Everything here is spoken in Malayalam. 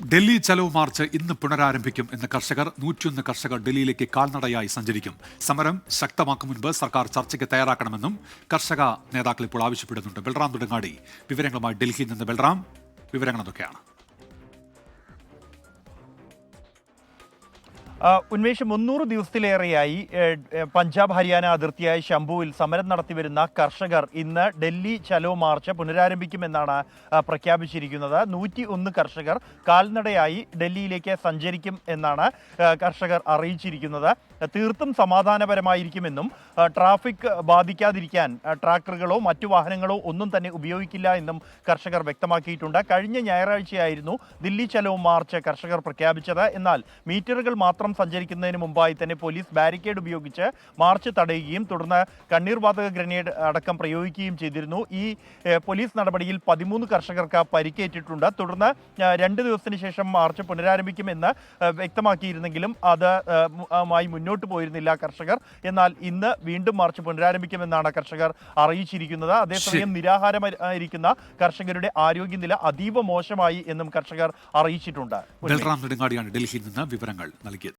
ഡൽഹി ചലോ മാർച്ച് ഇന്ന് പുനരാരംഭിക്കും എന്ന കർഷകർ 101 കർഷകർ ഡൽഹിയിലേക്ക് കാൽനടയായി സഞ്ചരിക്കും. സമരം ശക്തമാക്കും മുൻപ് സർക്കാർ ചർച്ചയ്ക്ക് തയ്യാറാക്കണമെന്നും കർഷക നേതാക്കൾ ഇപ്പോൾ ആവശ്യപ്പെടുന്നുണ്ട്. ബൽറാം തുടങ്ങാടി വിവരങ്ങളുമായി ഡൽഹിയിൽ നിന്ന്. ബൽറാം, വിവരങ്ങൾ എന്തൊക്കെയാണ്? ഉന്മേഷ്, 300 ദിവസത്തിലേറെയായി പഞ്ചാബ് ഹരിയാന അതിർത്തിയായ ശംഭുവിൽ സമരം നടത്തിവരുന്ന കർഷകർ ഇന്ന് ഡൽഹി ചലോ മാർച്ച് പുനരാരംഭിക്കുമെന്നാണ് പ്രഖ്യാപിച്ചിരിക്കുന്നത്. 101 കർഷകർ കാൽനടയായി ഡൽഹിയിലേക്ക് സഞ്ചരിക്കും എന്നാണ് കർഷകർ അറിയിച്ചിരിക്കുന്നത്. തീർത്തും സമാധാനപരമായിരിക്കുമെന്നും ട്രാഫിക് ബാധിക്കാതിരിക്കാൻ ട്രാക്ടറുകളോ മറ്റു വാഹനങ്ങളോ ഒന്നും തന്നെ ഉപയോഗിക്കില്ല എന്നും കർഷകർ വ്യക്തമാക്കിയിട്ടുണ്ട്. കഴിഞ്ഞ ഞായറാഴ്ചയായിരുന്നു ദില്ലി ചലോ മാർച്ച് കർഷകർ പ്രഖ്യാപിച്ചത്. എന്നാൽ മീറ്ററുകൾ മാത്രം സഞ്ചരിക്കുന്നതിന് മുമ്പായി തന്നെ പോലീസ് ബാരിക്കേഡ് ഉപയോഗിച്ച് മാർച്ച് തടയുകയും തുടർന്ന് കണ്ണീർ വാതക ഗ്രനേഡ് അടക്കം പ്രയോഗിക്കുകയും ചെയ്തിരുന്നു. ഈ പോലീസ് നടപടിയിൽ 13 കർഷകർക്ക് പരിക്കേറ്റിട്ടുണ്ട്. തുടർന്ന് 2 ദിവസത്തിന് ശേഷം മാർച്ച് പുനരാരംഭിക്കുമെന്ന് വ്യക്തമാക്കിയിരുന്നെങ്കിലും അത് മുന്നോട്ട് പോയിരുന്നില്ല കർഷകർ. എന്നാൽ ഇന്ന് വീണ്ടും മാർച്ച് പുനരാരംഭിക്കുമെന്നാണ് കർഷകർ അറിയിച്ചിരിക്കുന്നത്. അതേസമയം നിരാഹാരമായിരിക്കുന്ന കർഷകരുടെ ആരോഗ്യനില അതീവ മോശമായി എന്നും കർഷകർ അറിയിച്ചിട്ടുണ്ട്. ബൽറാം നെടുങ്ങാടിയാണ് ഡൽഹിയിൽ നിന്ന് വിവരങ്ങൾ നൽകിയത്.